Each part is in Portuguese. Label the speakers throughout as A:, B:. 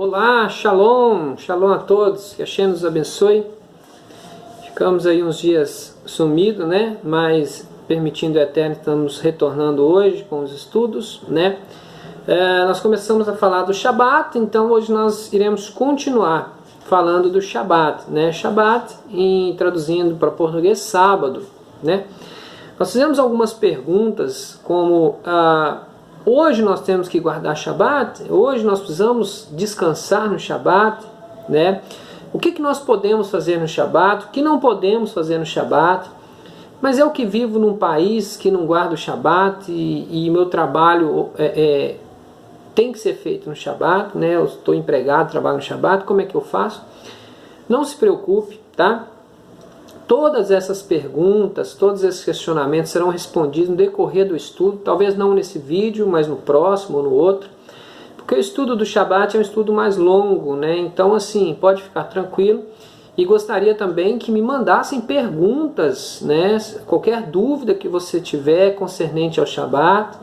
A: Olá, shalom, shalom a todos, que Hashem nos abençoe. Ficamos aí uns dias sumidos, né? Mas permitindo o Eterno, estamos retornando hoje com os estudos, né? Nós começamos a falar do Shabat, então hoje nós iremos continuar falando do Shabat, né? Shabat, traduzindo para português, sábado, né? Nós fizemos algumas perguntas, como hoje nós temos que guardar Shabat, hoje nós precisamos descansar no Shabat, né? O que nós podemos fazer no Shabat, o que não podemos fazer no Shabat. Mas eu que vivo num país que não guarda o Shabat e meu trabalho tem que ser feito no Shabat, né? Eu estou empregado, trabalho no Shabat, como é que eu faço? Não se preocupe, tá? Todas essas perguntas, todos esses questionamentos serão respondidos no decorrer do estudo, talvez não nesse vídeo, mas no próximo ou no outro, porque o estudo do Shabat é um estudo mais longo, né? Então, assim, pode ficar tranquilo. E gostaria também que me mandassem perguntas, né? Qualquer dúvida que você tiver concernente ao Shabat,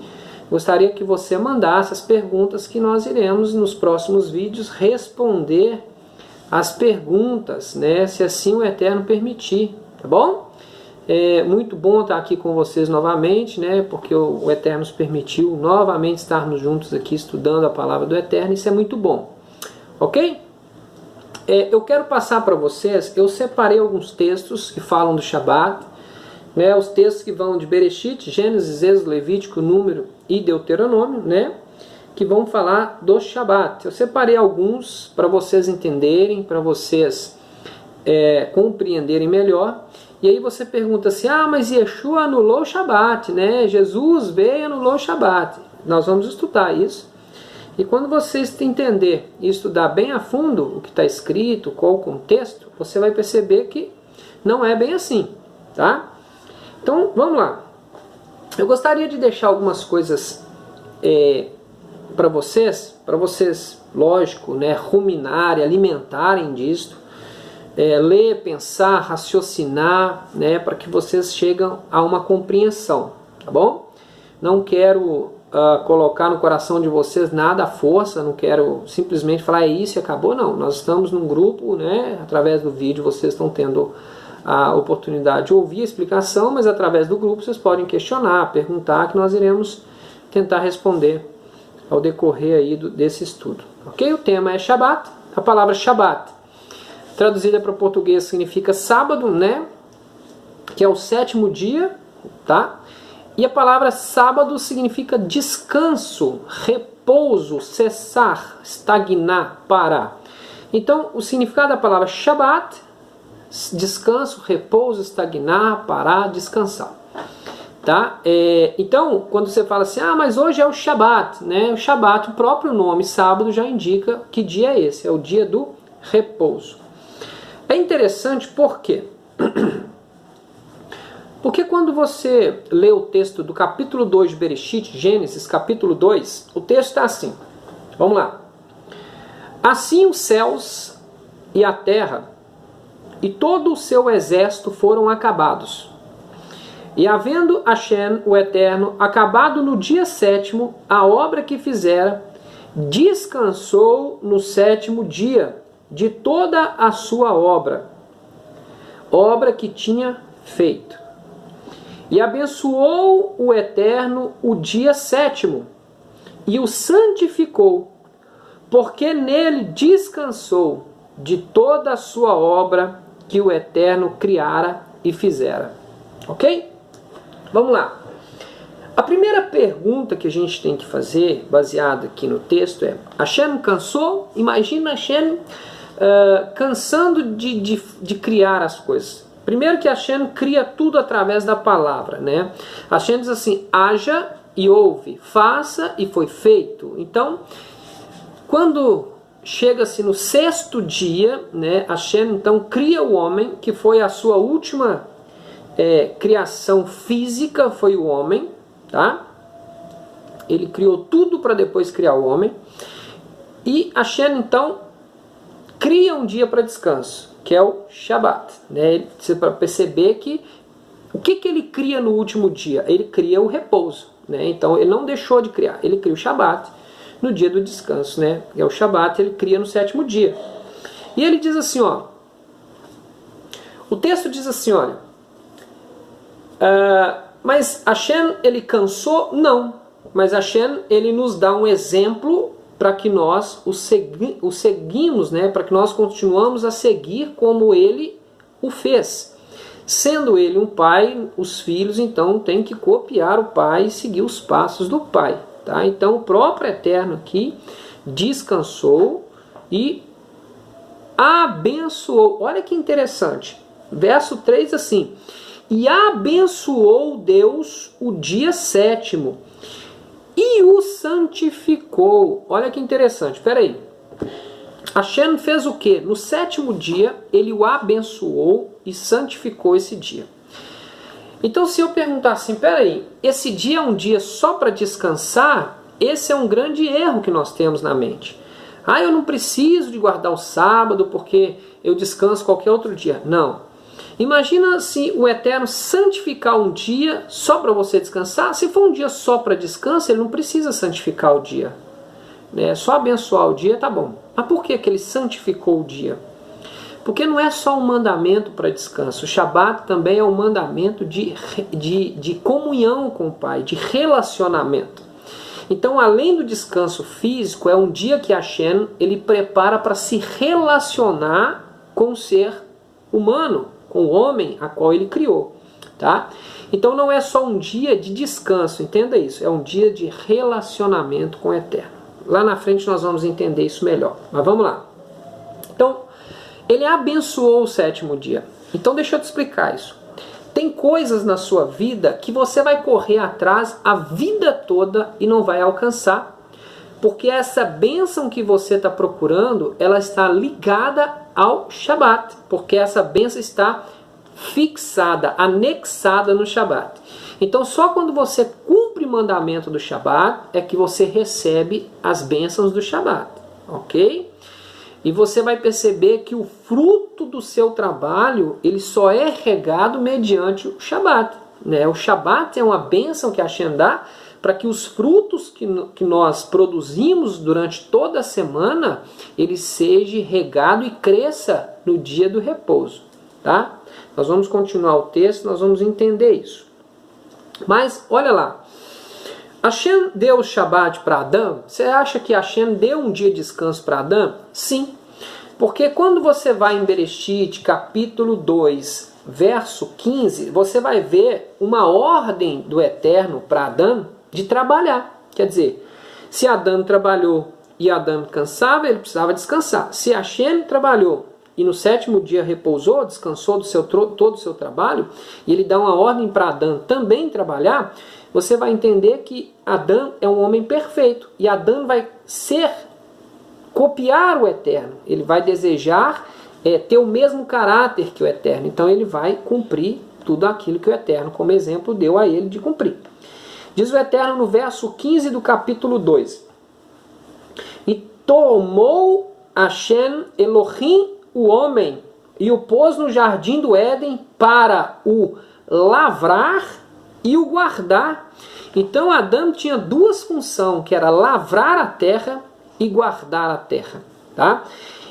A: gostaria que você mandasse as perguntas que nós iremos nos próximos vídeos responder as perguntas, né? Se assim o Eterno permitir, tá bom? É muito bom estar aqui com vocês novamente, né? Porque o Eterno nos permitiu novamente estarmos juntos aqui estudando a palavra do Eterno, isso é muito bom, ok? Eu quero passar para vocês, eu separei alguns textos que falam do Shabat, né? Os textos que vão de Bereshit, Gênesis, Êxodo, Levítico, Número e Deuteronômio, né? Que vão falar do Shabat. Eu separei alguns para vocês entenderem, para vocês compreenderem melhor. E aí você pergunta assim, mas Yeshua anulou o Shabat, né? Jesus veio e anulou o Shabat. Nós vamos estudar isso. E quando vocês entender e estudar bem a fundo o que está escrito, qual o contexto, você vai perceber que não é bem assim, tá? Então, vamos lá. Eu gostaria de deixar algumas coisas para vocês, lógico, né, ruminarem, alimentarem disto, ler, pensar, raciocinar, né, para que vocês cheguem a uma compreensão, tá bom? Não quero colocar no coração de vocês nada à força, não quero simplesmente falar isso e acabou, não. Nós estamos num grupo, né, através do vídeo vocês estão tendo a oportunidade de ouvir a explicação, mas através do grupo vocês podem questionar, perguntar, que nós iremos tentar responder ao decorrer aí desse estudo. Ok? O tema é Shabat. A palavra Shabat, traduzida para o português, significa sábado, né? Que é o sétimo dia, tá? E a palavra sábado significa descanso, repouso, cessar, estagnar, parar. Então, o significado da palavra Shabat, descanso, repouso, estagnar, parar, descansar. Tá? Então, quando você fala assim, mas hoje é o Shabat, né? O Shabat, o próprio nome, sábado, já indica que dia é esse, é o dia do repouso. É interessante por quê? Porque quando você lê o texto do capítulo 2 de Bereshit, Gênesis, capítulo 2, o texto está assim, vamos lá. Assim os céus e a terra e todo o seu exército foram acabados. E havendo Hashem, o Eterno, acabado no dia sétimo a obra que fizera, descansou no sétimo dia de toda a sua obra que tinha feito. E abençoou o Eterno o dia sétimo e o santificou, porque nele descansou de toda a sua obra que o Eterno criara e fizera. Ok? Vamos lá. A primeira pergunta que a gente tem que fazer, baseada aqui no texto, é: Hashem cansou? Imagina Hashem cansando de criar as coisas. Primeiro que Hashem cria tudo através da palavra, né? Hashem diz assim, haja e ouve, faça e foi feito. Então, quando chega-se no sexto dia, né, Hashem então cria o homem, que foi a sua última criação física, foi o homem, tá? Ele criou tudo para depois criar o homem. E Hashem então cria um dia para descanso, que é o Shabat, né? Você para perceber que o que ele cria no último dia? Ele cria o repouso, né? Então ele não deixou de criar, ele cria o Shabat, no dia do descanso, né? É o Shabat, ele cria no 7º dia. E ele diz assim, ó, o texto diz assim, olha, mas Hashem, ele cansou? Não. Mas Hashem, ele nos dá um exemplo para que nós o seguimos, né? Para que nós continuamos a seguir como ele o fez. Sendo ele um pai, os filhos então têm que copiar o pai e seguir os passos do pai. Tá? Então o próprio Eterno aqui descansou e abençoou. Olha que interessante. Verso 3 assim: e abençoou Deus o dia 7º e o santificou. Olha que interessante. Espera aí. Hashem fez o quê? No 7º dia, ele o abençoou e santificou esse dia. Então, se eu perguntar assim, peraí, esse dia é um dia só para descansar? Esse é um grande erro que nós temos na mente. Ah, eu não preciso de guardar o sábado porque eu descanso qualquer outro dia. Não. Imagina se o Eterno santificar um dia só para você descansar. Se for um dia só para descanso, ele não precisa santificar o dia. Só abençoar o dia tá bom. Mas por que ele santificou o dia? Porque não é só um mandamento para descanso. O Shabat também é um mandamento de comunhão com o Pai, de relacionamento. Então, além do descanso físico, é um dia que Hashem ele prepara para se relacionar com o ser humano, com o homem a qual ele criou. Tá? Então não é só um dia de descanso, entenda isso. É um dia de relacionamento com o Eterno. Lá na frente nós vamos entender isso melhor. Mas vamos lá. Então, ele abençoou o 7º dia. Então deixa eu te explicar isso. Tem coisas na sua vida que você vai correr atrás a vida toda e não vai alcançar. Porque essa bênção que você está procurando, ela está ligada ao Shabat. Porque essa bênção está fixada, anexada no Shabat. Então só quando você cumpre o mandamento do Shabat é que você recebe as bênçãos do Shabat, ok? E você vai perceber que o fruto do seu trabalho ele só é regado mediante o Shabat, né? O Shabat é uma bênção que Hashem dá para que os frutos que nós produzimos durante toda a semana ele seja regado e cresça no dia do repouso, tá? Nós vamos continuar o texto, nós vamos entender isso. Mas, olha lá, Hashem deu o Shabat para Adão? Você acha que Hashem deu um dia de descanso para Adão? Sim, porque quando você vai em Bereshit, capítulo 2, verso 15, você vai ver uma ordem do Eterno para Adão de trabalhar. Quer dizer, se Adão trabalhou e Adão cansava, ele precisava descansar. Se Hashem trabalhou e no 7º dia repousou, descansou todo o seu trabalho, e ele dá uma ordem para Adão também trabalhar, você vai entender que Adão é um homem perfeito, e Adão vai copiar o Eterno, ele vai desejar ter o mesmo caráter que o Eterno, então ele vai cumprir tudo aquilo que o Eterno, como exemplo, deu a ele de cumprir. Diz o Eterno no verso 15 do capítulo 2, e tomou Hashem Elohim o homem e o pôs no jardim do Éden para o lavrar e o guardar. Então Adão tinha duas funções, que era lavrar a terra e guardar a terra. Tá?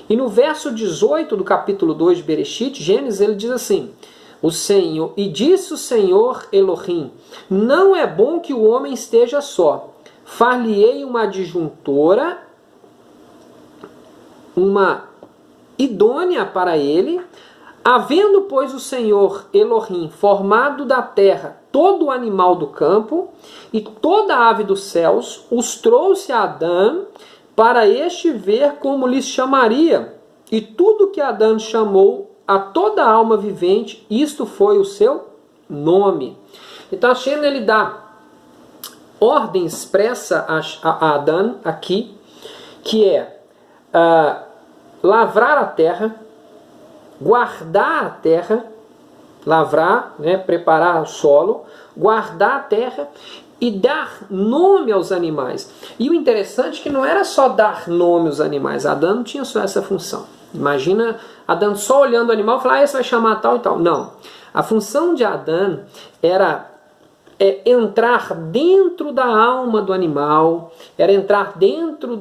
A: E no verso 18 do capítulo 2 de Bereshit, Gênesis, ele diz assim: o Senhor, e disse o Senhor Elohim, não é bom que o homem esteja só, far-lhe-ei uma adjuntora, uma idônea para ele, havendo, pois, o Senhor Elohim formado da terra todo o animal do campo e toda a ave dos céus, os trouxe a Adão para este ver como lhes chamaria. E tudo que Adão chamou a toda alma vivente, isto foi o seu nome. Então Hashem ele dá ordem expressa a Adão aqui, que é lavrar a terra, guardar a terra, lavrar, né, preparar o solo, guardar a terra e dar nome aos animais. E o interessante é que não era só dar nome aos animais, Adão não tinha só essa função. Imagina Adão só olhando o animal e falar, esse vai chamar tal e tal. Não. A função de Adão era entrar dentro da alma do animal, era entrar dentro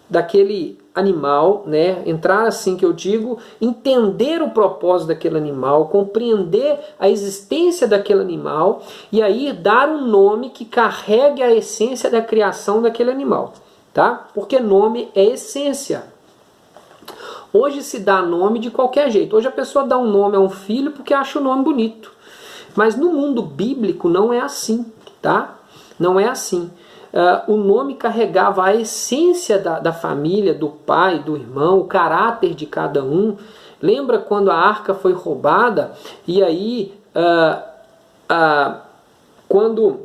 A: daquele animal, né? Entrar assim que eu digo, entender o propósito daquele animal, compreender a existência daquele animal e aí dar um nome que carregue a essência da criação daquele animal, tá? Porque nome é essência. Hoje se dá nome de qualquer jeito. Hoje a pessoa dá um nome a um filho porque acha o nome bonito. Mas no mundo bíblico não é assim, tá? Não é assim. O nome carregava a essência da família, do pai, do irmão, o caráter de cada um. Lembra quando a arca foi roubada? E aí, quando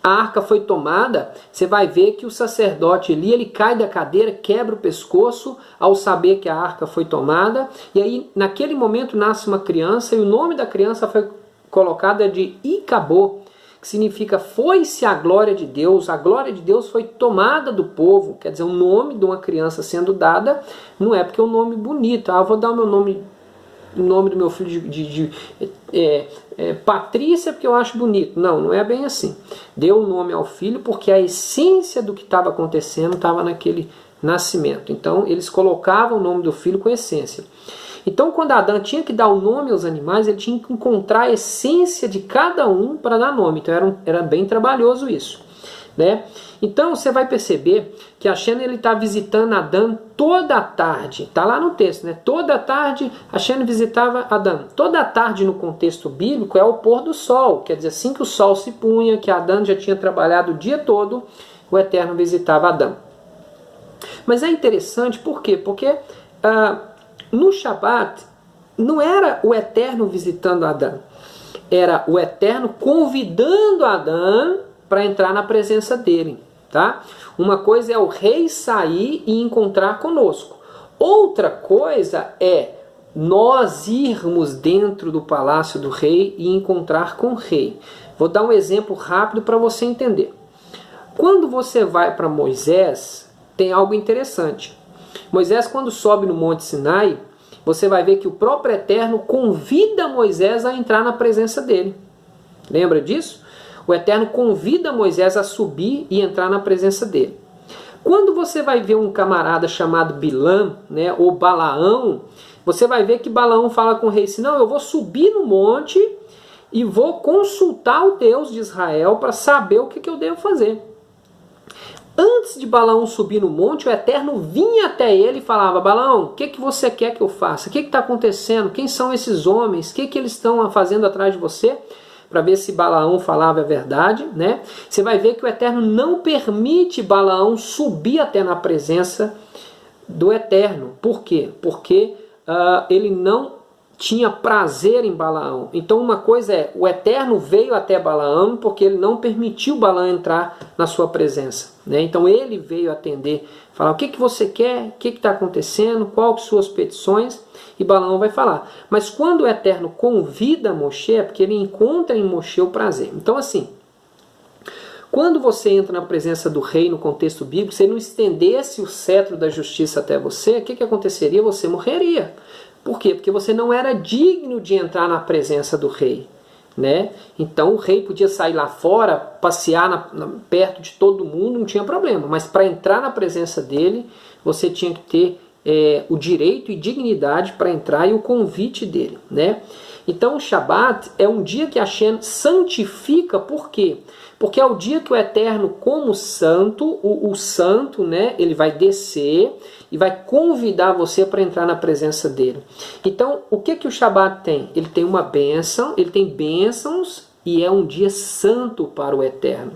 A: a arca foi tomada, você vai ver que o sacerdote ali, ele cai da cadeira, quebra o pescoço ao saber que a arca foi tomada. E aí, naquele momento, nasce uma criança e o nome da criança foi colocado de Icabô, que significa foi-se a glória de Deus. A glória de Deus foi tomada do povo. Quer dizer, o nome de uma criança sendo dada não é porque é um nome bonito. Eu vou dar o nome do meu filho de Patrícia porque eu acho bonito. Não, não é bem assim. Deu o nome ao filho porque a essência do que estava acontecendo estava naquele nascimento. Então, eles colocavam o nome do filho com essência. Então, quando Adão tinha que dar o nome aos animais, ele tinha que encontrar a essência de cada um para dar nome. Então, era bem trabalhoso isso, né? Então, você vai perceber que Hashem está visitando Adão toda a tarde. Está lá no texto, né? Toda a tarde, Hashem visitava Adão. Toda a tarde, no contexto bíblico, é o pôr do sol. Quer dizer, assim que o sol se punha, que Adão já tinha trabalhado o dia todo, o Eterno visitava Adão. Mas é interessante, por quê? Porque no Shabat, não era o Eterno visitando Adão, era o Eterno convidando Adão para entrar na presença dele, tá? Uma coisa é o rei sair e encontrar conosco. Outra coisa é nós irmos dentro do palácio do rei e encontrar com o rei. Vou dar um exemplo rápido para você entender. Quando você vai para Moisés, tem algo interessante. Moisés, quando sobe no Monte Sinai, você vai ver que o próprio Eterno convida Moisés a entrar na presença dele. Lembra disso? O Eterno convida Moisés a subir e entrar na presença dele. Quando você vai ver um camarada chamado Bilam, né, ou Balaão, você vai ver que Balaão fala com o rei assim, não, eu vou subir no monte e vou consultar o Deus de Israel para saber o que eu devo fazer. Antes de Balaão subir no monte, o Eterno vinha até ele e falava, Balaão, o que você quer que eu faça? O que está acontecendo? Quem são esses homens? O que eles estão fazendo atrás de você? Para ver se Balaão falava a verdade, né? Você vai ver que o Eterno não permite Balaão subir até na presença do Eterno. Por quê? Porque ele não tinha prazer em Balaão. Então uma coisa é, o Eterno veio até Balaão porque ele não permitiu Balaão entrar na sua presença, né? Então ele veio atender, falar o que você quer, o que está acontecendo, quais são suas petições, e Balaão vai falar. Mas quando o Eterno convida Moshe, é porque ele encontra em Moshe o prazer. Então assim, quando você entra na presença do rei no contexto bíblico, se ele não estendesse o cetro da justiça até você, o que aconteceria? Você morreria. Por quê? Porque você não era digno de entrar na presença do rei, né? Então o rei podia sair lá fora, passear perto de todo mundo, não tinha problema. Mas para entrar na presença dele, você tinha que ter o direito e dignidade para entrar e o convite dele, né? Então o Shabat é um dia que Hashem santifica, por quê? Porque é o dia que o Eterno, como santo, o santo, né, ele vai descer e vai convidar você para entrar na presença dele. Então, o que o Shabat tem? Ele tem uma bênção, ele tem bênçãos e é um dia santo para o Eterno.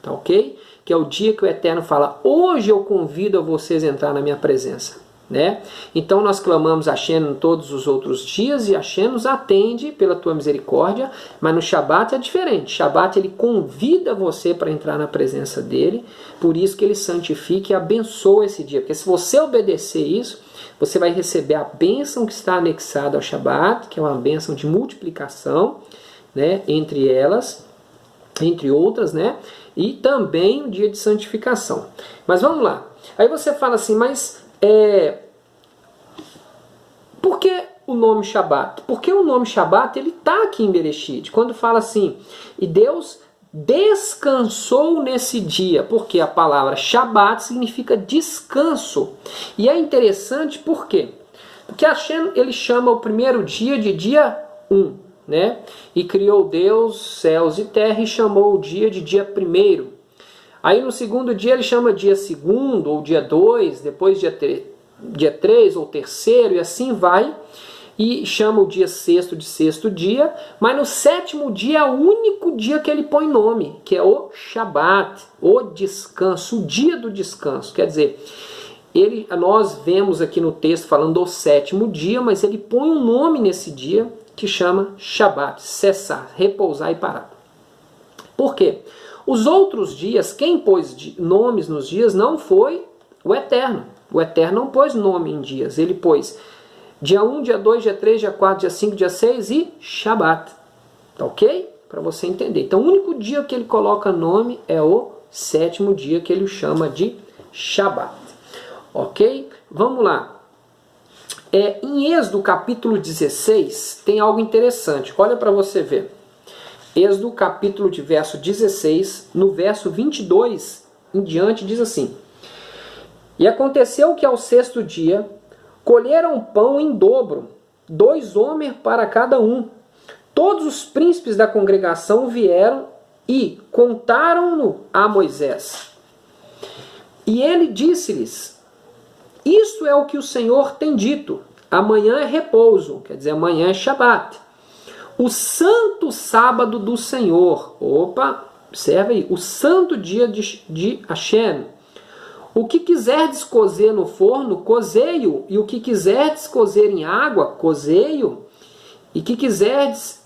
A: Tá ok? Que é o dia que o Eterno fala, hoje eu convido a vocês a entrar na minha presença. Né? Então nós clamamos a Hashem todos os outros dias e Hashem nos atende pela tua misericórdia, mas no Shabat é diferente. Shabat ele convida você para entrar na presença dele, por isso que ele santifica e abençoa esse dia, porque se você obedecer isso, você vai receber a bênção que está anexada ao Shabat, que é uma bênção de multiplicação, né, entre elas, entre outras, né, e também o dia de santificação. Mas vamos lá, aí você fala assim, mas por que o nome Shabat? Porque o nome Shabat ele está aqui em Bereshit. Quando fala assim, e Deus descansou nesse dia, porque a palavra Shabat significa descanso. E é interessante por quê? Porque Hashem ele chama o primeiro dia de dia 1, né? E criou Deus, céus e terra e chamou o dia de dia 1. Aí no segundo dia ele chama dia 2 ou dia 2, depois dia 3 ou terceiro e assim vai. E chama o dia 6º de sexto dia, mas no 7º dia é o único dia que ele põe nome, que é o Shabat, o descanso, o dia do descanso. Quer dizer, nós vemos aqui no texto falando do 7º dia, mas ele põe um nome nesse dia que chama Shabat, cessar, repousar e parar. Por quê? Os outros dias, quem pôs nomes nos dias não foi o Eterno. O Eterno não pôs nome em dias, ele pôs dia 1, dia 2, dia 3, dia 4, dia 5, dia 6 e Shabat. Tá ok? Para você entender. Então o único dia que ele coloca nome é o 7º dia, que ele chama de Shabat. Ok? Vamos lá. Em Êxodo capítulo 16 tem algo interessante. Olha para você ver. Êxodo capítulo de verso 16, no verso 22 em diante diz assim: E aconteceu que ao 6º dia colheram pão em dobro, 2 homens para cada um. Todos os príncipes da congregação vieram e contaram-no a Moisés. E ele disse-lhes: Isto é o que o Senhor tem dito. Amanhã é repouso, quer dizer, amanhã é Shabat. O santo sábado do Senhor. Opa, observe aí. O santo dia de Hashem. O que quiserdes cozer no forno, cozei-o. E o que quiserdes cozer em água, cozei-o. E que quiserdes...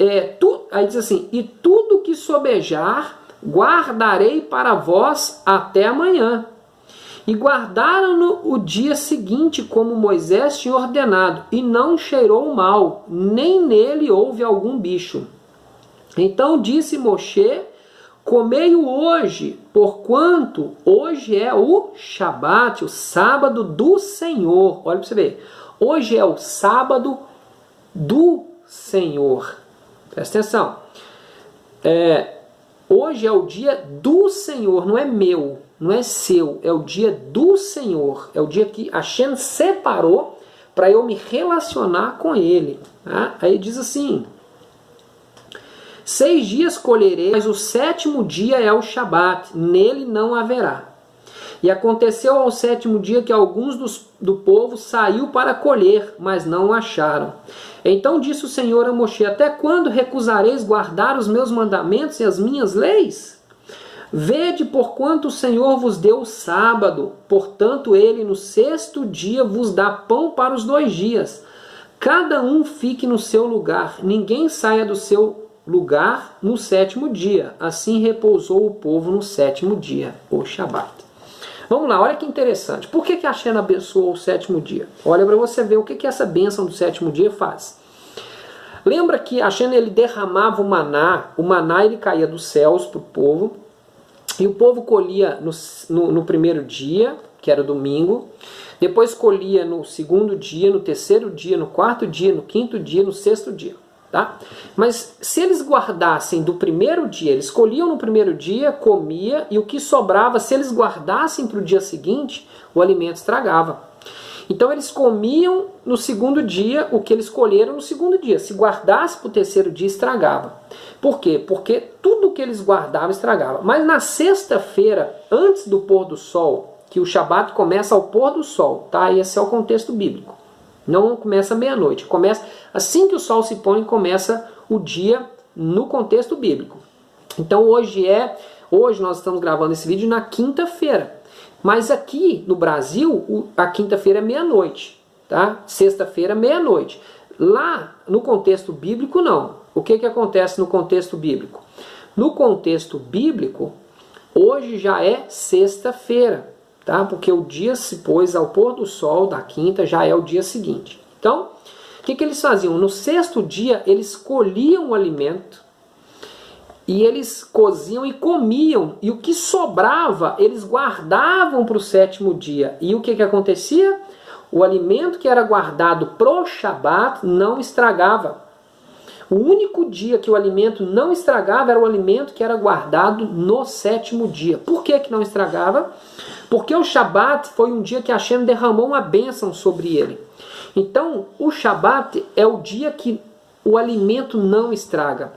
A: aí diz assim, e tudo que sobejar, guardarei para vós até amanhã. E guardaram-no o dia seguinte, como Moisés tinha ordenado, e não cheirou mal, nem nele houve algum bicho. Então disse Moshe: Comei-o hoje, porquanto hoje é o Shabat, o sábado do Senhor. Olha para você ver. Hoje é o sábado do Senhor. Presta atenção. Hoje é o dia do Senhor, não é meu, não é seu. É o dia do Senhor. É o dia que Hashem separou para eu me relacionar com Ele. Tá? Aí diz assim: 6 dias colherei, mas o 7º dia é o Shabat, nele não haverá. E aconteceu ao 7º dia que alguns do povo saiu para colher, mas não o acharam. Então disse o Senhor a Moshe: Até quando recusareis guardar os meus mandamentos e as minhas leis? Vede porquanto o Senhor vos deu o sábado, portanto ele no 6º dia vos dá pão para os 2 dias. Cada um fique no seu lugar, ninguém saia do seu lugar no 7º dia. Assim repousou o povo no 7º dia, o Shabat. Vamos lá, olha que interessante. Por que Hashem abençoou o 7º dia? Olha para você ver o que essa bênção do 7º dia faz. Lembra que Hashem ele derramava o maná ele caía dos céus para o povo, e o povo colhia no primeiro dia, que era o domingo, depois colhia no 2º dia, no 3º dia, no 4º dia, no 5º dia, no 6º dia. Tá? Mas se eles guardassem do primeiro dia, eles colhiam no primeiro dia, comia, e o que sobrava, se eles guardassem para o dia seguinte, o alimento estragava. Então eles comiam no 2º dia o que eles colheram no 2º dia. Se guardasse para o 3º dia, estragava. Por quê? Porque tudo que eles guardavam estragava. Mas na sexta-feira, antes do pôr do sol, que o Shabat começa ao pôr do sol, tá? Esse é o contexto bíblico. Não começa meia-noite, começa assim que o sol se põe, começa o dia no contexto bíblico. Então hoje nós estamos gravando esse vídeo na quinta-feira, mas aqui no Brasil a quinta-feira é meia-noite, tá? Sexta-feira meia-noite. Lá no contexto bíblico não. O que acontece no contexto bíblico? No contexto bíblico, hoje já é sexta-feira. Tá? Porque o dia se pôs ao pôr do sol da quinta, já é o dia seguinte. Então, o que eles faziam? No 6º dia, eles colhiam o alimento, e eles coziam e comiam, e o que sobrava, eles guardavam para o 7º dia. E o que acontecia? o alimento que era guardado pro Shabat não estragava. O único dia que o alimento não estragava era o alimento que era guardado no 7º dia. Por que que não estragava? Porque o Shabat foi um dia que Hashem derramou uma bênção sobre ele. Então, o Shabat é o dia que o alimento não estraga.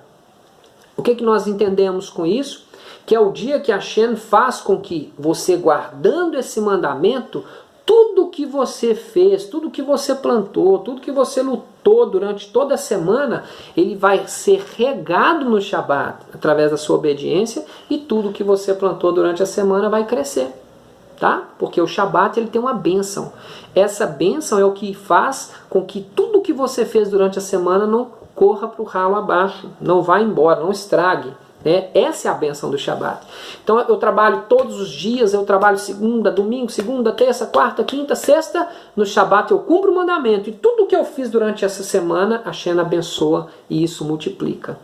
A: O que que nós entendemos com isso? Que é o dia que Hashem faz com que você, guardando esse mandamento, tudo que você fez, tudo que você plantou, tudo que você lutou durante toda a semana, ele vai ser regado no Shabat, através da sua obediência, e tudo que você plantou durante a semana vai crescer. Tá? Porque o Shabat ele tem uma bênção. Essa bênção é o que faz com que tudo que você fez durante a semana não corra para o ralo abaixo, não vá embora, não estrague. Essa é a bênção do Shabat. Então eu trabalho todos os dias, eu trabalho segunda, domingo, segunda, terça, quarta, quinta, sexta. No Shabat eu cumpro o mandamento. E tudo que eu fiz durante essa semana, a Hashem abençoa e isso multiplica.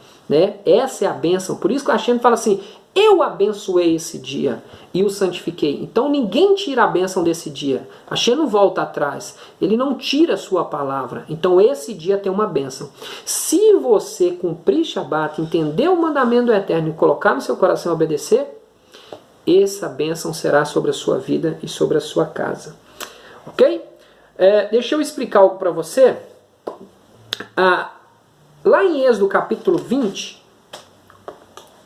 A: Essa é a bênção. Por isso que a Hashem fala assim, eu abençoei esse dia e o santifiquei. Então ninguém tira a bênção desse dia. Hashem não volta atrás. Ele não tira a sua palavra. Então esse dia tem uma bênção. Se você cumprir Shabat, entender o mandamento do Eterno e colocar no seu coração e obedecer, essa bênção será sobre a sua vida e sobre a sua casa. Ok? Deixa eu explicar algo para você. Lá em Êxodo capítulo 20,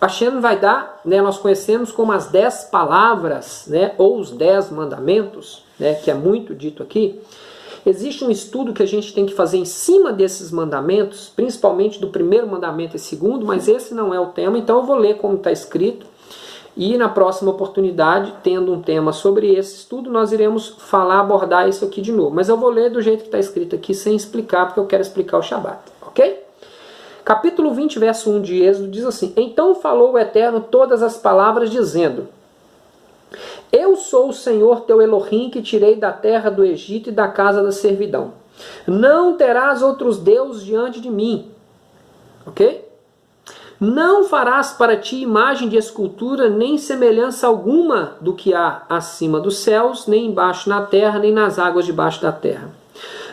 A: Hashem vai dar, nós conhecemos como as 10 palavras, ou os 10 mandamentos, que é muito dito aqui. Existe um estudo que a gente tem que fazer em cima desses mandamentos, principalmente do primeiro mandamento e segundo, mas esse não é o tema, então eu vou ler como está escrito. E na próxima oportunidade, tendo um tema sobre esse estudo, nós iremos abordar isso aqui de novo. Mas eu vou ler do jeito que está escrito aqui, sem explicar, porque eu quero explicar o Shabat, ok? Capítulo 20, verso 1 de Êxodo diz assim: Então falou o Eterno todas as palavras, dizendo: Eu sou o Senhor teu Elohim, que tirei da terra do Egito e da casa da servidão. Não terás outros deuses diante de mim. Ok? Não farás para ti imagem de escultura, nem semelhança alguma do que há acima dos céus, nem embaixo na terra, nem nas águas debaixo da terra.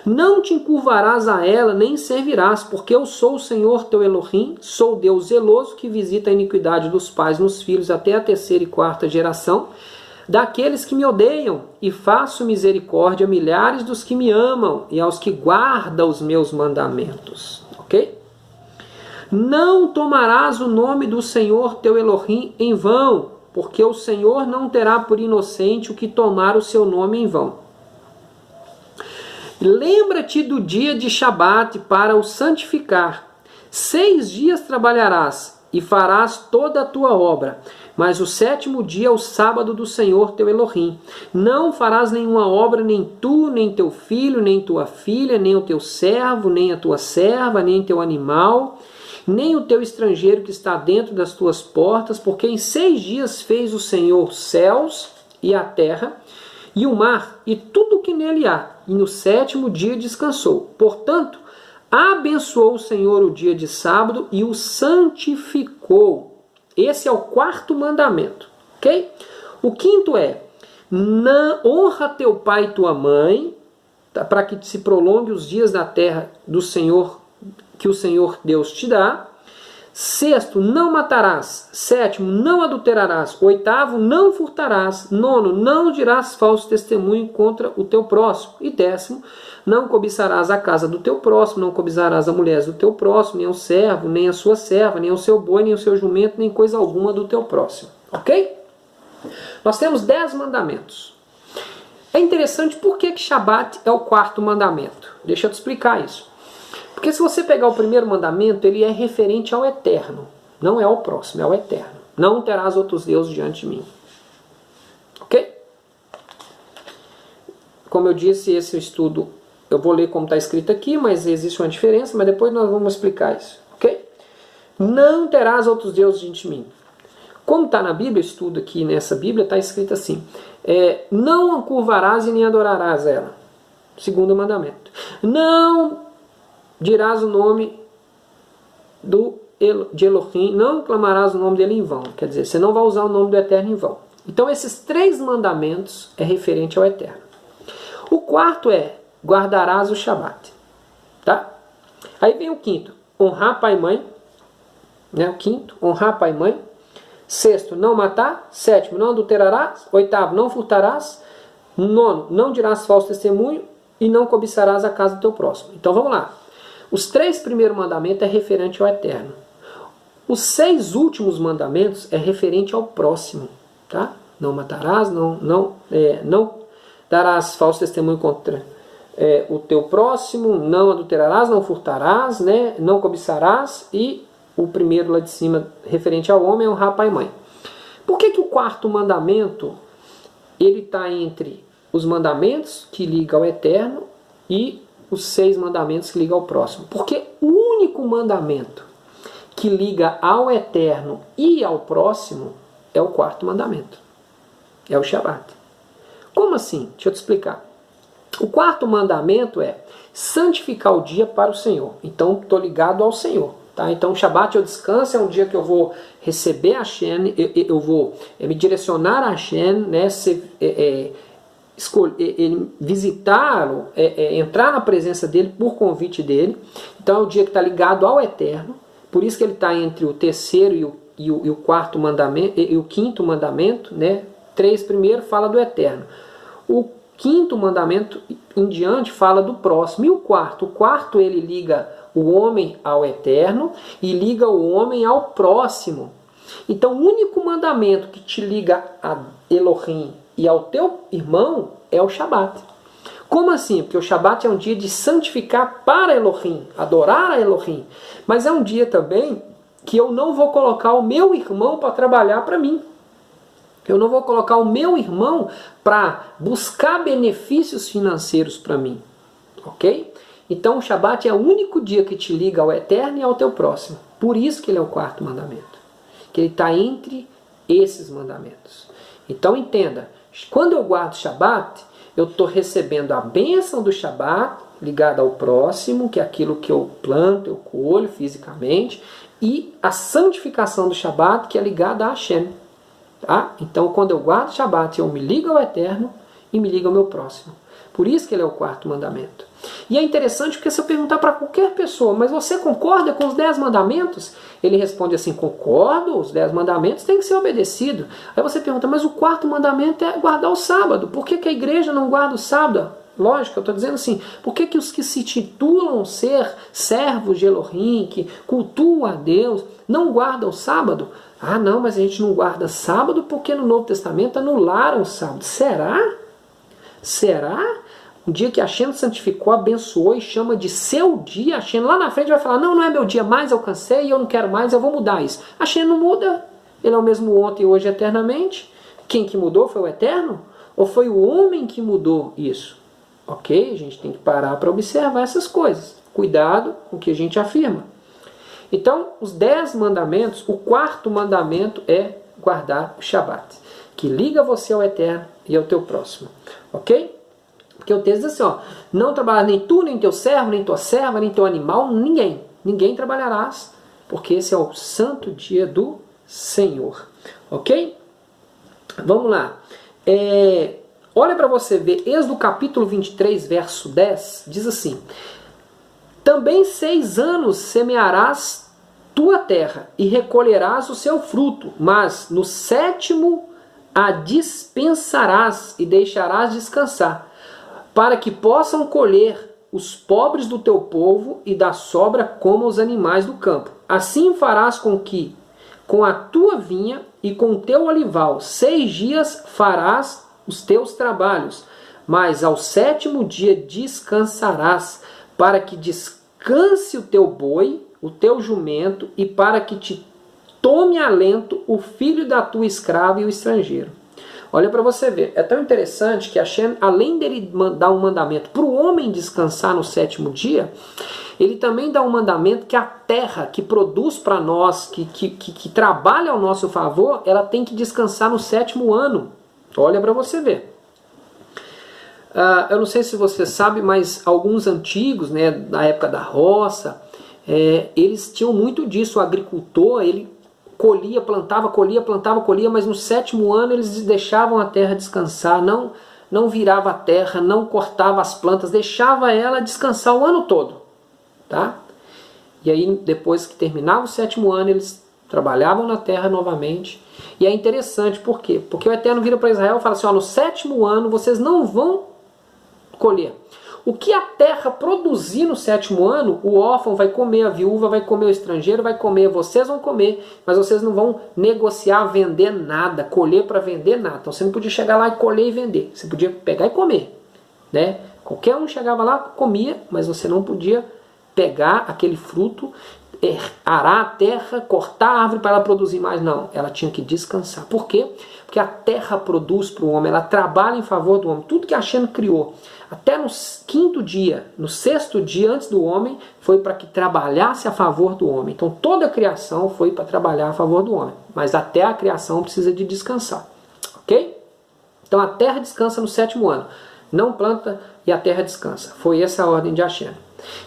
A: Não te encurvarás a ela, nem servirás, porque eu sou o Senhor teu Elohim, sou Deus zeloso, que visita a iniquidade dos pais nos filhos até a 3ª e 4ª geração, daqueles que me odeiam, e faço misericórdia a milhares dos que me amam, e aos que guardam os meus mandamentos. Ok? Não tomarás o nome do Senhor teu Elohim em vão, porque o Senhor não terá por inocente o que tomar o seu nome em vão. Lembra-te do dia de Shabat para o santificar. 6 dias trabalharás e farás toda a tua obra, mas o 7º dia é o sábado do Senhor teu Elohim. Não farás nenhuma obra, nem tu, nem teu filho, nem tua filha, nem o teu servo, nem a tua serva, nem teu animal, nem o teu estrangeiro que está dentro das tuas portas, porque em 6 dias fez o Senhor os céus e a terra, e o mar, e tudo o que nele há, e no 7º dia descansou. Portanto, abençoou o Senhor o dia de sábado e o santificou. Esse é o 4º mandamento. Ok? O 5º é: honra teu pai e tua mãe, para que se prolongue os dias da terra do Senhor, que o Senhor Deus te dá. 6º, não matarás. 7º, não adulterarás. 8º, não furtarás. 9º, não dirás falso testemunho contra o teu próximo. E 10º, não cobiçarás a casa do teu próximo, não cobiçarás a mulher do teu próximo, nem o servo, nem a sua serva, nem o seu boi, nem o seu jumento, nem coisa alguma do teu próximo. Ok? Nós temos 10 mandamentos. É interessante porque Shabat é o 4º mandamento. Deixa eu te explicar isso. Porque se você pegar o primeiro mandamento, ele é referente ao eterno. Não é ao próximo, é ao eterno. Não terás outros deuses diante de mim. Ok? Como eu disse, esse estudo, eu vou ler como está escrito aqui, mas existe uma diferença, mas depois nós vamos explicar isso. Ok? Não terás outros deuses diante de mim. Como está na Bíblia, estudo aqui nessa Bíblia, está escrito assim: não curvarás e nem adorarás ela. 2º mandamento. Não dirás o nome de Elohim, não clamarás o nome dele em vão. Quer dizer, você não vai usar o nome do Eterno em vão. Então esses 3 mandamentos é referente ao Eterno. O O quarto é, guardarás o Shabat. Tá? Aí vem o quinto, honrar pai e mãe. Né? O quinto, honrar pai e mãe. Sexto, não matar. Sétimo, não adulterarás. Oitavo, não furtarás. Nono, não dirás falso testemunho. E não cobiçarás a casa do teu próximo. Então vamos lá. Os 3 primeiros mandamentos é referente ao eterno. Os 6 últimos mandamentos é referente ao próximo. Tá? Não matarás, não darás falso testemunho contra o teu próximo, não adulterarás, não furtarás, né? Não cobiçarás, e o primeiro lá de cima, referente ao homem, é honrar pai e mãe. Por que o quarto mandamento ele está entre os mandamentos que ligam ao eterno e os 6 mandamentos que ligam ao próximo? Porque o único mandamento que liga ao eterno e ao próximo é o quarto mandamento. É o Shabat. Como assim? Deixa eu te explicar. O quarto mandamento é santificar o dia para o Senhor. Então, estou ligado ao Senhor. Tá? Então, o Shabat, o descanso, é um dia que eu vou receber a Hashem, eu vou me direcionar a Hashem, né? Visitá-lo, entrar na presença dele por convite dele. Então, é o dia que está ligado ao Eterno. Por isso que ele está entre o terceiro e o quarto mandamento, e o quinto mandamento, né? 3 primeiro fala do Eterno. O quinto mandamento em diante fala do próximo. E o quarto ele liga o homem ao Eterno e liga o homem ao próximo. Então o único mandamento que te liga a Elohim e ao teu irmão é o Shabat. Como assim? Porque o Shabat é um dia de santificar para Elohim, adorar a Elohim. Mas é um dia também que eu não vou colocar o meu irmão para trabalhar para mim. Eu não vou colocar o meu irmão para buscar benefícios financeiros para mim. Ok? Então o Shabat é o único dia que te liga ao Eterno e ao teu próximo. Por isso que ele é o quarto mandamento. Que ele está entre esses mandamentos. Então entenda, quando eu guardo o Shabat, eu estou recebendo a bênção do Shabat ligada ao próximo, que é aquilo que eu planto, eu colho fisicamente, e a santificação do Shabat, que é ligada a Hashem. Tá? Então, quando eu guardo o Shabat, eu me ligo ao Eterno e me ligo ao meu próximo. Por isso que ele é o quarto mandamento. E é interessante porque se eu perguntar para qualquer pessoa, mas você concorda com os 10 mandamentos? Ele responde assim, concordo, os 10 mandamentos têm que ser obedecidos. Aí você pergunta, mas o quarto mandamento é guardar o sábado. Por que a igreja não guarda o sábado? Lógico, eu estou dizendo assim, por que os que se titulam ser servos de Elohim, que cultuam a Deus, não guardam o sábado? Ah, não, mas a gente não guarda sábado porque no Novo Testamento anularam o sábado. Será? Será? Um dia que a Hashem santificou, abençoou e chama de seu dia, a Hashem lá na frente vai falar, não é meu dia mais, eu cansei, eu não quero mais, eu vou mudar isso. A Hashem não muda, ele é o mesmo ontem, hoje e eternamente. Quem que mudou foi o Eterno? Ou foi o homem que mudou isso? Ok? A gente tem que parar para observar essas coisas. Cuidado com o que a gente afirma. Então, os 10 mandamentos, o quarto mandamento é guardar o Shabat, que liga você ao Eterno e ao teu próximo. Ok? Porque o texto diz assim, ó, não trabalharás nem tu, nem teu servo, nem tua serva, nem teu animal, ninguém. Ninguém trabalharás, porque esse é o santo dia do Senhor. Ok? Vamos lá. Olha para você ver, Êxodo capítulo 23, verso 10, diz assim, também 6 anos semearás tua terra e recolherás o seu fruto, mas no 7º a dispensarás e deixarás descansar, para que possam colher os pobres do teu povo e da sobra como os animais do campo. Assim farás com que, com a tua vinha e com o teu olival, 6 dias farás os teus trabalhos, mas ao 7º dia descansarás, para que descanse o teu boi, o teu jumento, e para que te tome alento o filho da tua escrava e o estrangeiro. Olha para você ver, é tão interessante que Hashem, além dele dar um mandamento para o homem descansar no 7º dia, ele também dá um mandamento que a terra que produz para nós, que trabalha ao nosso favor, ela tem que descansar no 7º ano. Olha para você ver. Eu não sei se você sabe, mas alguns antigos, né, na época da roça, eles tinham muito disso. O agricultor, ele colhia, plantava, colhia, mas no 7º ano eles deixavam a terra descansar, não virava a terra, não cortava as plantas, deixava ela descansar o ano todo. Tá? E aí, depois que terminava o 7º ano, eles trabalhavam na terra novamente. E é interessante, por quê? Porque o Eterno vira para Israel e fala assim, ó, no 7º ano vocês não vão colher. O que a terra produzir no 7º ano, o órfão vai comer, a viúva vai comer, o estrangeiro vai comer, vocês vão comer, mas vocês não vão negociar, vender nada, colher para vender nada. Então você não podia chegar lá e colher e vender, você podia pegar e comer. Né? Qualquer um chegava lá, comia, mas você não podia pegar aquele fruto, arar a terra, cortar a árvore para ela produzir mais. Não, ela tinha que descansar. Por quê? Porque a terra produz para o homem, ela trabalha em favor do homem. Tudo que a Hashem criou, até no 5º dia, no 6º dia antes do homem, foi para que trabalhasse a favor do homem. Então toda a criação foi para trabalhar a favor do homem. Mas até a criação precisa de descansar. Ok? Então a terra descansa no 7º ano. Não planta e a terra descansa. Foi essa a ordem de Hashem.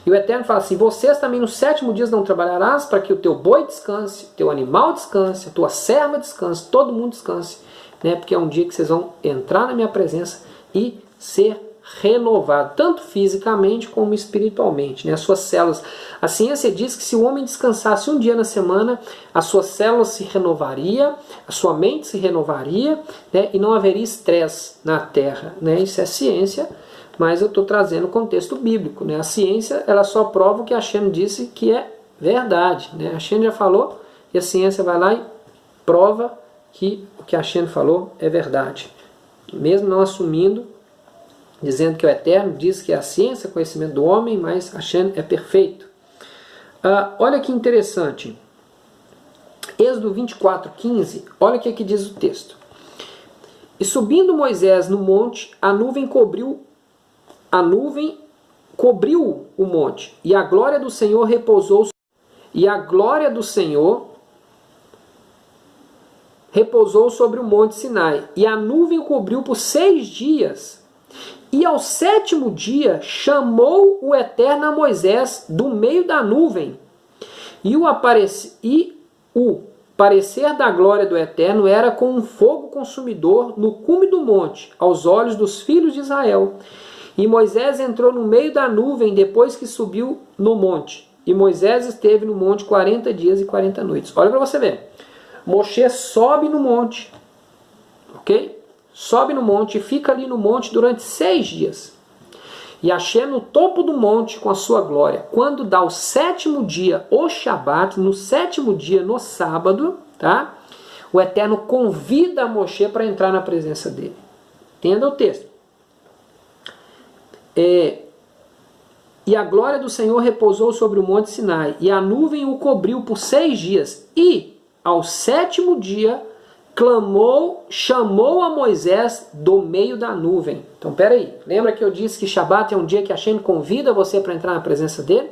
A: E o Eterno fala assim, vocês também no 7º dia não trabalharás, para que o teu boi descanse, o teu animal descanse, a tua serva descanse, todo mundo descanse, né? Porque é um dia que vocês vão entrar na minha presença e ser renovado, tanto fisicamente como espiritualmente, né? As suas células. A ciência diz que se o homem descansasse um dia na semana, as suas células se renovaria, a sua mente se renovaria, né? E não haveria estresse na Terra, né? Isso é ciência, mas eu estou trazendo o contexto bíblico, né? A ciência, ela só prova o que a Hashem disse que é verdade, né? A Hashem já falou e a ciência vai lá e prova que o que a Hashem falou é verdade, mesmo não assumindo, dizendo que o Eterno diz que a ciência é conhecimento do homem, mas Hashem é perfeito. Olha que interessante. Êxodo 24:15, olha o que diz o texto. E subindo Moisés no monte, a nuvem cobriu o monte, e a glória do Senhor repousou sobre o monte Sinai, e a nuvem o cobriu por 6 dias. E ao 7º dia chamou o Eterno a Moisés do meio da nuvem. E o parecer da glória do Eterno era com um fogo consumidor no cume do monte, aos olhos dos filhos de Israel. E Moisés entrou no meio da nuvem depois que subiu no monte. E Moisés esteve no monte 40 dias e 40 noites. Olha para você ver. Moshe sobe no monte. Ok? Sobe no monte e fica ali no monte durante 6 dias. E Hashem no topo do monte com a sua glória. Quando dá o 7º dia, o Shabat, no 7º dia, no sábado, tá? O Eterno convida Moshe para entrar na presença dele. Entenda o texto. E a glória do Senhor repousou sobre o monte Sinai, e a nuvem o cobriu por 6 dias. E ao 7º dia chamou a Moisés do meio da nuvem. Então, peraí, lembra que eu disse que Shabat é um dia que Hashem convida você para entrar na presença dele?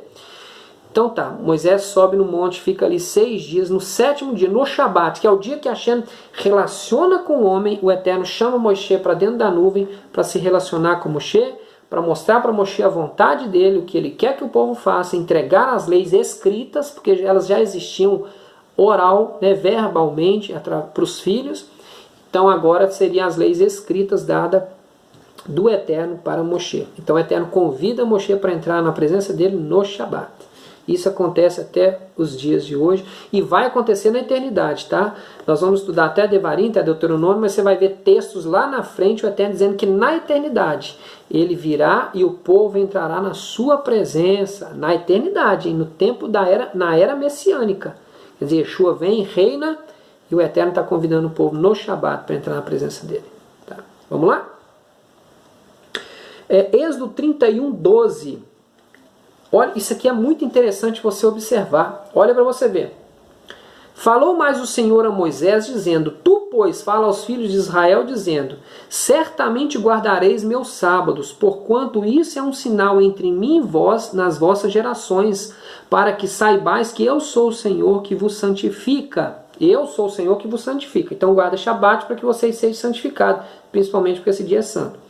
A: Então tá, Moisés sobe no monte, fica ali 6 dias, no 7º dia, no Shabat, que é o dia que Hashem relaciona com o homem, o Eterno chama Moshe para dentro da nuvem, para se relacionar com Moshe, para mostrar para Moshe a vontade dele, o que ele quer que o povo faça, entregar as leis escritas, porque elas já existiam oral, né, verbalmente, para os filhos. Então agora seriam as leis escritas dadas do Eterno para Moshe. Então o Eterno convida Moshe para entrar na presença dele no Shabat. Isso acontece até os dias de hoje e vai acontecer na eternidade, tá? Nós vamos estudar até Devarim, até Deuteronômio, mas você vai ver textos lá na frente, o Eterno dizendo que na eternidade ele virá e o povo entrará na sua presença, na eternidade, no tempo na era messiânica. Quer dizer, Yeshua vem, reina, e o Eterno está convidando o povo no Shabat para entrar na presença dele. Tá? Vamos lá? Êxodo 31:12. Olha, isso aqui é muito interessante você observar. Olha para você ver. Falou mais o Senhor a Moisés, dizendo: Tu, pois, fala aos filhos de Israel, dizendo: Certamente guardareis meus sábados, porquanto isso é um sinal entre mim e vós nas vossas gerações, para que saibais que eu sou o Senhor que vos santifica. Eu sou o Senhor que vos santifica. Então guarda Shabat para que vocês sejam santificados, principalmente porque esse dia é santo.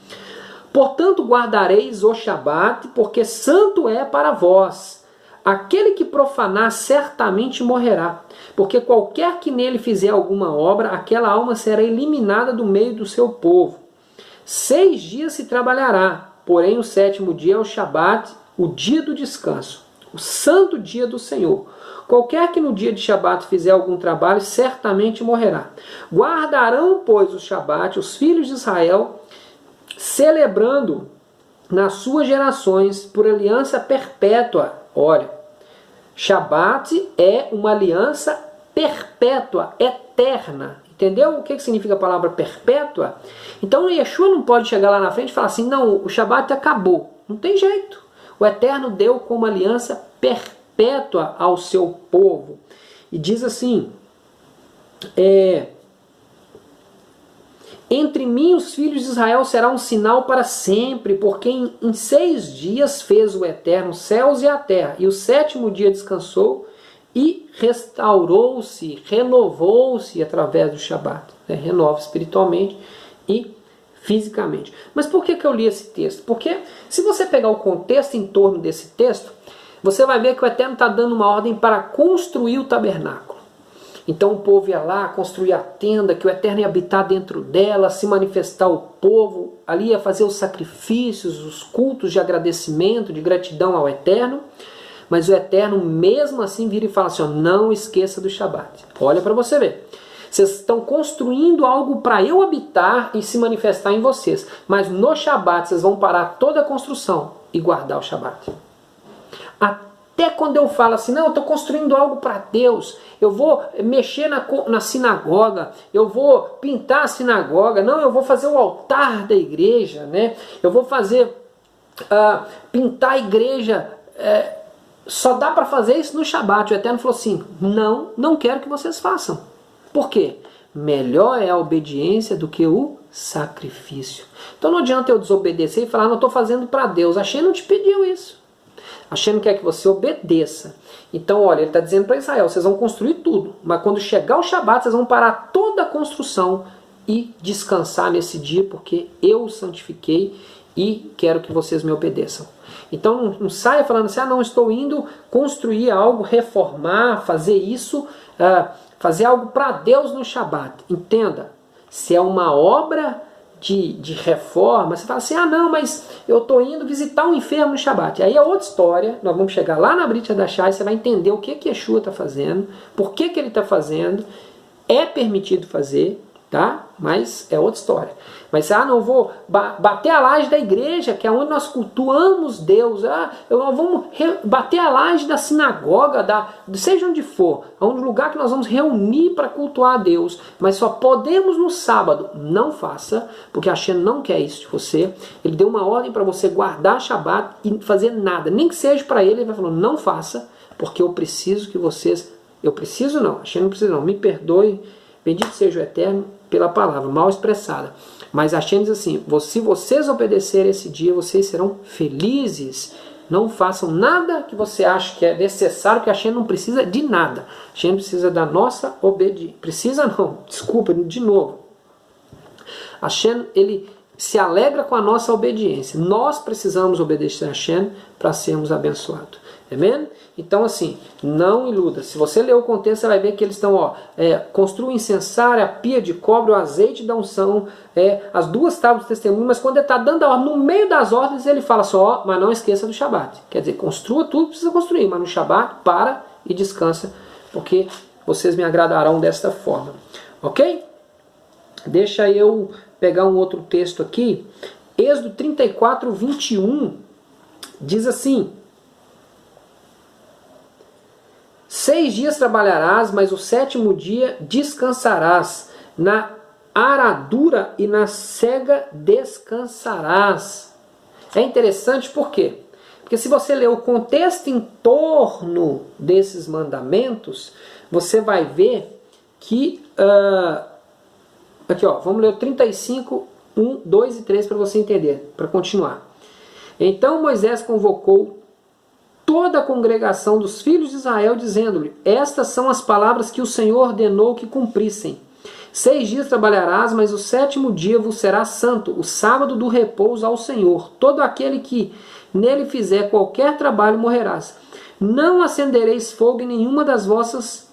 A: Portanto guardareis o Shabat, porque santo é para vós. Aquele que profanar certamente morrerá, porque qualquer que nele fizer alguma obra, aquela alma será eliminada do meio do seu povo. 6 dias se trabalhará, porém o 7º dia é o Shabat, o dia do descanso, o santo dia do Senhor. Qualquer que no dia de Shabat fizer algum trabalho, certamente morrerá. Guardarão, pois, o Shabat, os filhos de Israel, celebrando nas suas gerações por aliança perpétua. Olha, Shabat é uma aliança perpétua, eterna. Entendeu o que significa a palavra perpétua? Então Yeshua não pode chegar lá na frente e falar assim, não, o Shabat acabou. Não tem jeito. O Eterno deu como aliança perpétua ao seu povo. E diz assim, entre mim e os filhos de Israel será um sinal para sempre, porque em 6 dias fez o Eterno os céus e a terra, e o 7º dia descansou, e restaurou-se, renovou-se através do Shabat. Renova espiritualmente e fisicamente. Mas por que eu li esse texto? Porque se você pegar o contexto em torno desse texto, você vai ver que o Eterno está dando uma ordem para construir o tabernáculo. Então o povo ia lá construir a tenda, que o Eterno ia habitar dentro dela, se manifestar o povo, ali ia fazer os sacrifícios, os cultos de agradecimento, de gratidão ao Eterno. Mas o Eterno mesmo assim vira e fala assim, ó, não esqueça do Shabat. Olha para você ver. Vocês estão construindo algo para eu habitar e se manifestar em vocês. Mas no Shabat vocês vão parar toda a construção e guardar o Shabat. Até quando eu falo assim, não, eu estou construindo algo para Deus. Eu vou mexer na sinagoga. Eu vou pintar a sinagoga. Não, eu vou fazer o altar da igreja. Né? Eu vou fazer, pintar a igreja... Só dá para fazer isso no Shabat. O Eterno falou assim, não quero que vocês façam. Por quê? Melhor é a obediência do que o sacrifício. Então não adianta eu desobedecer e falar, não estou fazendo para Deus. A Hashem não te pediu isso. A Hashem não quer que você obedeça. Então olha, ele está dizendo para Israel, vocês vão construir tudo. Mas quando chegar o Shabat, vocês vão parar toda a construção e descansar nesse dia, porque eu o santifiquei e quero que vocês me obedeçam. Então não saia falando assim, não, estou indo construir algo, reformar, fazer isso, fazer algo para Deus no Shabat. Entenda, se é uma obra de reforma, você fala assim, não, mas eu estou indo visitar um enfermo no Shabat. Aí é outra história, nós vamos chegar lá na Brit Hadashah e você vai entender o que Yeshua está fazendo, por que ele está fazendo, é permitido fazer, tá? Mas é outra história. Mas, não vou bater a laje da igreja, que é onde nós cultuamos Deus. Vamos bater a laje da sinagoga, seja onde for, um lugar que nós vamos reunir para cultuar a Deus. Mas só podemos no sábado. Não faça, porque a Hashem não quer isso de você. Ele deu uma ordem para você guardar Shabat e fazer nada. Nem que seja para ele, ele vai falar, não faça, porque eu preciso que vocês... Eu preciso não, a Hashem não precisa não. Me perdoe, bendito seja o Eterno, pela palavra mal expressada. Mas a Hashem diz assim, se vocês obedecerem esse dia, vocês serão felizes. Não façam nada que você acha que é necessário, que a Hashem não precisa de nada. A Hashem precisa da nossa obediência. Precisa não, desculpa, de novo. A Hashem, ele se alegra com a nossa obediência. Nós precisamos obedecer a Hashem para sermos abençoados. Amém? Então assim, não iluda. Se você ler o contexto, você vai ver que eles estão, construam o incensário, a pia de cobre, o azeite da unção, as 2 tábuas de testemunho, mas quando ele está dando a ordem, no meio das ordens, ele fala só, mas não esqueça do Shabat. Quer dizer, construa tudo que precisa construir, mas no Shabat, para e descansa, porque vocês me agradarão desta forma. Ok? Deixa eu pegar um outro texto aqui. Êxodo 34, 21, diz assim, 6 dias trabalharás, mas o 7º dia descansarás. Na aradura e na cega descansarás. É interessante por quê? Porque se você ler o contexto em torno desses mandamentos, você vai ver que... aqui, vamos ler o 35, 1, 2 e 3 para você entender, para continuar. Então Moisés convocou toda a congregação dos filhos de Israel, dizendo-lhe, estas são as palavras que o Senhor ordenou que cumprissem. 6 dias trabalharás, mas o 7º dia vos será santo, o sábado do repouso ao Senhor. Todo aquele que nele fizer qualquer trabalho morrerás. Não acendereis fogo em nenhuma das vossas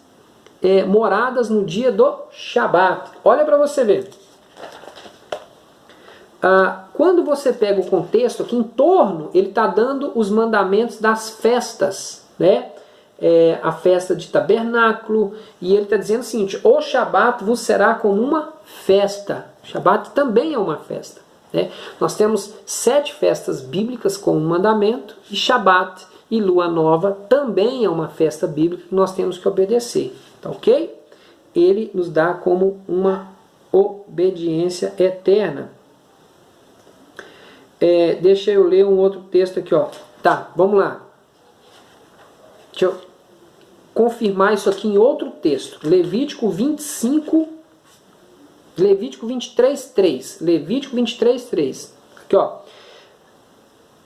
A: moradas no dia do Shabat. Olha para você ver. Quando você pega o contexto aqui em torno, ele está dando os mandamentos das festas, né? A festa de tabernáculo, e ele está dizendo o seguinte: o Shabat vos será como uma festa. Shabat também é uma festa, né? Nós temos 7 festas bíblicas com um mandamento, e Shabat e Lua Nova também é uma festa bíblica que nós temos que obedecer, tá ok? Ele nos dá como uma obediência eterna. Deixa eu ler um outro texto aqui, ó. Tá, vamos lá. Deixa eu confirmar isso aqui em outro texto. Levítico 25, Levítico 23:3. Levítico 23:3. Aqui, ó.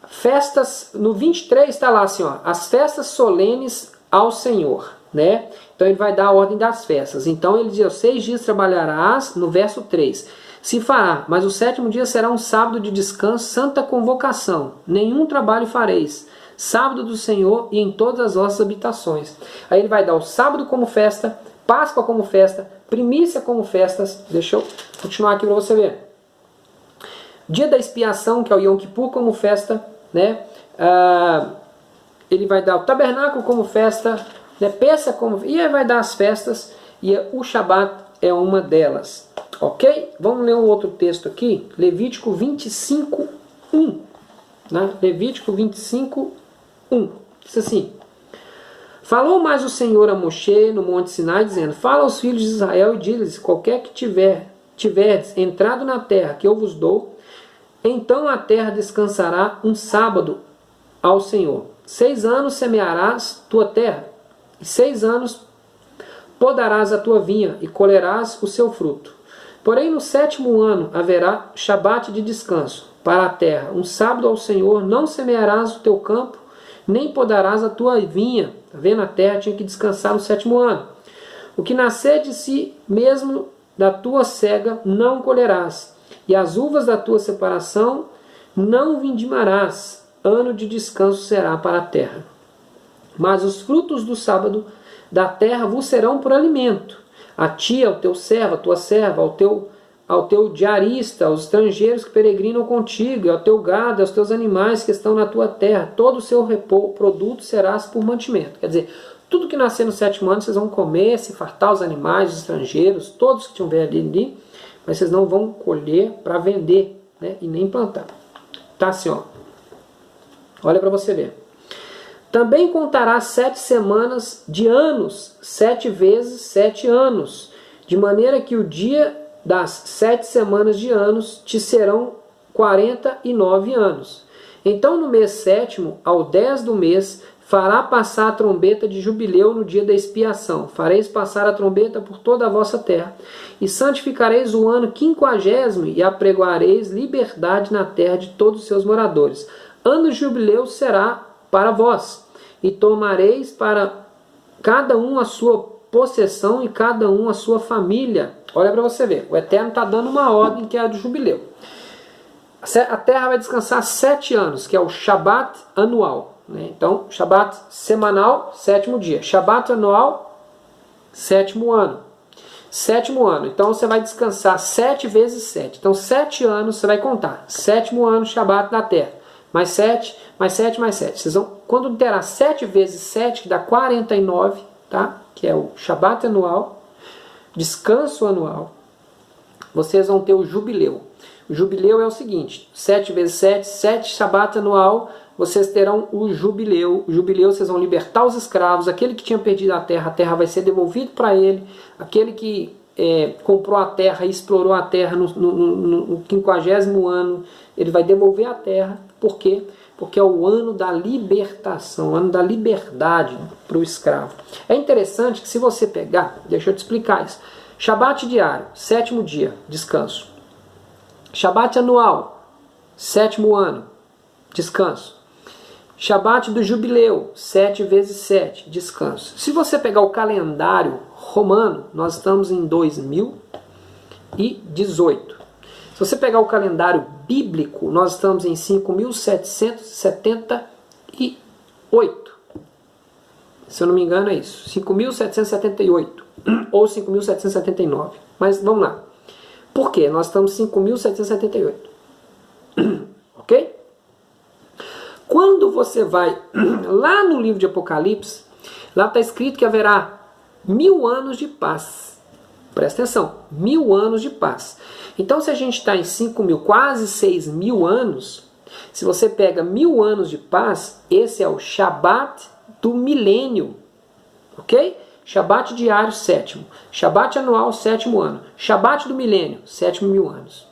A: Festas, no 23 está lá assim, ó, as festas solenes ao Senhor, né? Então ele vai dar a ordem das festas. Então ele diz: 6 dias trabalharás, no verso 3. Se fará, mas o 7º dia será um sábado de descanso, santa convocação. Nenhum trabalho fareis. Sábado do Senhor e em todas as vossas habitações. Aí ele vai dar o sábado como festa, Páscoa como festa, primícia como festas. Deixa eu continuar aqui para você ver. Dia da expiação, que é o Yom Kippur, como festa, né? Ele vai dar o tabernáculo como festa, né? Peça como... E aí vai dar as festas, e o Shabat é uma delas. Ok? Vamos ler um outro texto aqui. Levítico 25:1. Né? Levítico 25:1. Diz assim: falou mais o Senhor a Moshe no monte Sinai, dizendo: fala aos filhos de Israel e diz-lhes: qualquer que tiverdes entrado na terra que eu vos dou, então a terra descansará um sábado ao Senhor. 6 anos semearás tua terra, e 6 anos podarás a tua vinha, e colherás o seu fruto. Porém, no 7º ano haverá Shabat de descanso para a terra. Um sábado ao Senhor, não semearás o teu campo, nem podarás a tua vinha. Está vendo? A terra tinha que descansar no 7º ano. O que nascer de si mesmo da tua cega não colherás, e as uvas da tua separação não vindimarás. Ano de descanso será para a terra. Mas os frutos do sábado da terra vos serão por alimento. A ti, ao teu servo, a tua serva, ao teu diarista, aos estrangeiros que peregrinam contigo, ao teu gado, aos teus animais que estão na tua terra, todo o seu produto serás por mantimento. Quer dizer, tudo que nascer no 7º ano vocês vão comer, se fartar os animais, os estrangeiros, todos que tiverem ali, mas vocês não vão colher para vender, né, e nem plantar. Tá assim, ó. Olha para você ver. Também contará 7 semanas de anos, 7 vezes 7 anos, de maneira que o dia das 7 semanas de anos te serão 49 anos. Então no mês 7º, ao 10 do mês, fará passar a trombeta de jubileu no dia da expiação. Fareis passar a trombeta por toda a vossa terra, e santificareis o ano 50º, e apregoareis liberdade na terra de todos os seus moradores. Ano de jubileu será para vós, e tomareis para cada um a sua possessão e cada um a sua família. Olha para você ver, o Eterno está dando uma ordem que é a do jubileu. A terra vai descansar 7 anos, que é o Shabat anual, né? Então, Shabat semanal, 7º dia. Shabat anual, 7º ano. 7º ano, então você vai descansar 7 vezes 7. Então 7 anos você vai contar. 7º ano, Shabat da terra. Mais 7, mais 7, mais 7. Vocês vão, quando terá 7 vezes 7, que dá 49, tá? Que é o Shabat anual, descanso anual, vocês vão ter o jubileu. O jubileu é o seguinte: 7 vezes 7, 7 Shabat anual, vocês terão o jubileu. O jubileu vocês vão libertar os escravos, aquele que tinha perdido a terra vai ser devolvido para ele, aquele que comprou a terra e explorou a terra no 50º ano, ele vai devolver a terra. Por quê? Porque é o ano da libertação, o ano da liberdade para o escravo. É interessante que se você pegar, deixa eu te explicar isso. Shabat diário, 7º dia, descanso. Shabat anual, 7º ano, descanso. Shabat do jubileu, 7 vezes 7, descanso. Se você pegar o calendário romano, nós estamos em 2018. Se você pegar o calendário bíblico, nós estamos em 5.778. Se eu não me engano é isso. 5.778 ou 5.779. Mas vamos lá. Por quê? Nós estamos em 5.778. Ok? Quando você vai lá no livro de Apocalipse, lá está escrito que haverá 1000 anos de paz. Presta atenção, 1000 anos de paz. Então, se a gente está em 5.000, quase 6.000 anos, se você pega 1000 anos de paz, esse é o Shabat do milênio. Ok? Shabat diário, 7º. Shabat anual, 7º ano. Shabat do milênio, 7.000 anos.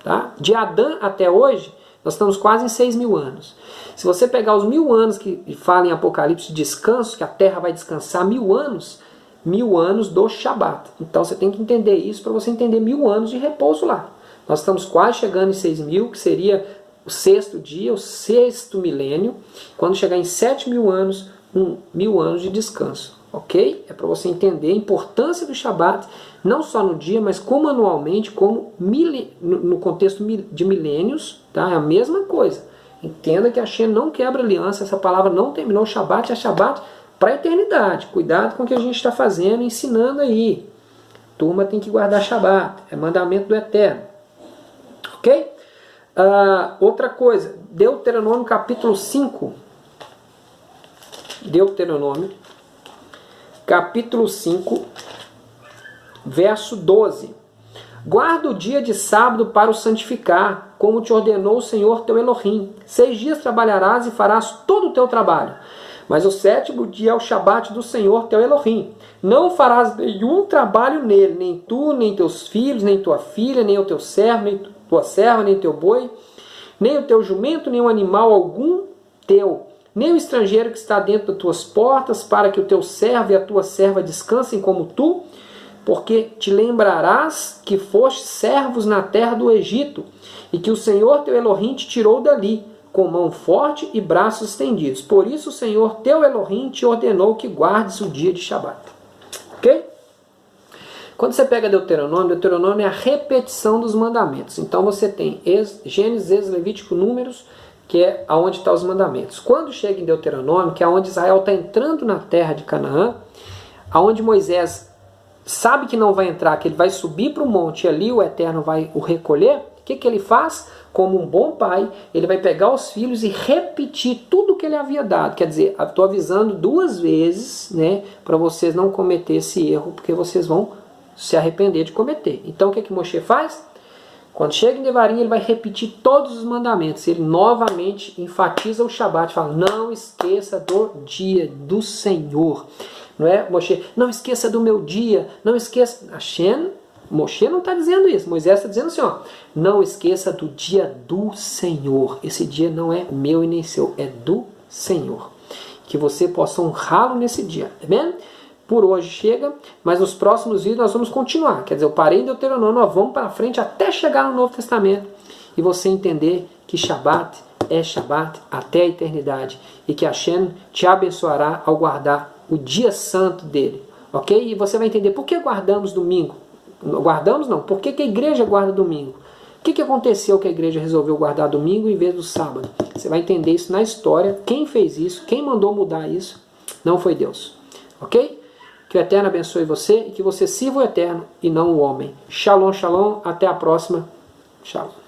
A: Tá? De Adão até hoje, nós estamos quase em 6.000 anos. Se você pegar os 1000 anos que fala em Apocalipse de descanso, que a terra vai descansar 1000 anos, 1000 anos do Shabat. Então você tem que entender isso para você entender 1000 anos de repouso lá. Nós estamos quase chegando em 6.000, que seria o 6º dia, o 6º milênio. Quando chegar em 7.000 anos, 1000 anos de descanso. Ok? É para você entender a importância do Shabat, não só no dia, mas como anualmente, como no contexto de milênios, tá? É a mesma coisa. Entenda que a Hashem não quebra aliança, essa palavra não terminou, Shabat é Shabat para a eternidade. Cuidado com o que a gente está fazendo, ensinando aí. Turma tem que guardar Shabat, é mandamento do Eterno. Ok? Outra coisa, Deuteronômio capítulo 5. Deuteronômio capítulo 5, verso 12. Guarda o dia de sábado para o santificar, como te ordenou o Senhor teu Elohim. 6 dias trabalharás e farás todo o teu trabalho. Mas o 7º dia é o Shabat do Senhor teu Elohim. Não farás nenhum trabalho nele, nem tu, nem teus filhos, nem tua filha, nem o teu servo, nem tua serva, nem teu boi, nem o teu jumento, nem o animal algum teu, nem o estrangeiro que está dentro das tuas portas, para que o teu servo e a tua serva descansem como tu, porque te lembrarás que foste servos na terra do Egito, e que o Senhor teu Elohim te tirou dali, com mão forte e braços estendidos. Por isso o Senhor teu Elohim te ordenou que guardes o dia de Shabat. Ok? Quando você pega Deuteronômio é a repetição dos mandamentos. Então você tem Gênesis, Levítico, Números, que é onde estão os mandamentos. Quando chega em Deuteronômio, que é onde Israel está entrando na terra de Canaã, aonde Moisés sabe que não vai entrar, que ele vai subir para o monte e ali o Eterno vai o recolher, o que ele faz? Como um bom pai, ele vai pegar os filhos e repetir tudo que ele havia dado. Quer dizer, estou avisando 2 vezes, né, para vocês não cometer esse erro, porque vocês vão se arrepender de cometer. Então o que Moshe faz? Quando chega em Devarim, ele vai repetir todos os mandamentos. Ele novamente enfatiza o Shabat, fala, não esqueça do dia do Senhor. Não é, Moshe? Não esqueça do meu dia, não esqueça... Moshe não está dizendo isso, Moisés está dizendo assim, ó, não esqueça do dia do Senhor. Esse dia não é meu e nem seu, é do Senhor. Que você possa honrá-lo nesse dia, tá bem? Por hoje chega, mas nos próximos vídeos nós vamos continuar. Quer dizer, eu parei em Deuteronômio, nós vamos para frente até chegar no Novo Testamento e você entender que Shabat é Shabat até a eternidade e que Hashem te abençoará ao guardar o dia santo dele, ok? E você vai entender por que guardamos domingo. Guardamos não, por que a igreja guarda domingo? O que aconteceu que a igreja resolveu guardar domingo em vez do sábado? Você vai entender isso na história, quem fez isso, quem mandou mudar isso, não foi Deus, ok? Que o Eterno abençoe você e que você sirva o Eterno e não o homem. Shalom, shalom, até a próxima. Shalom.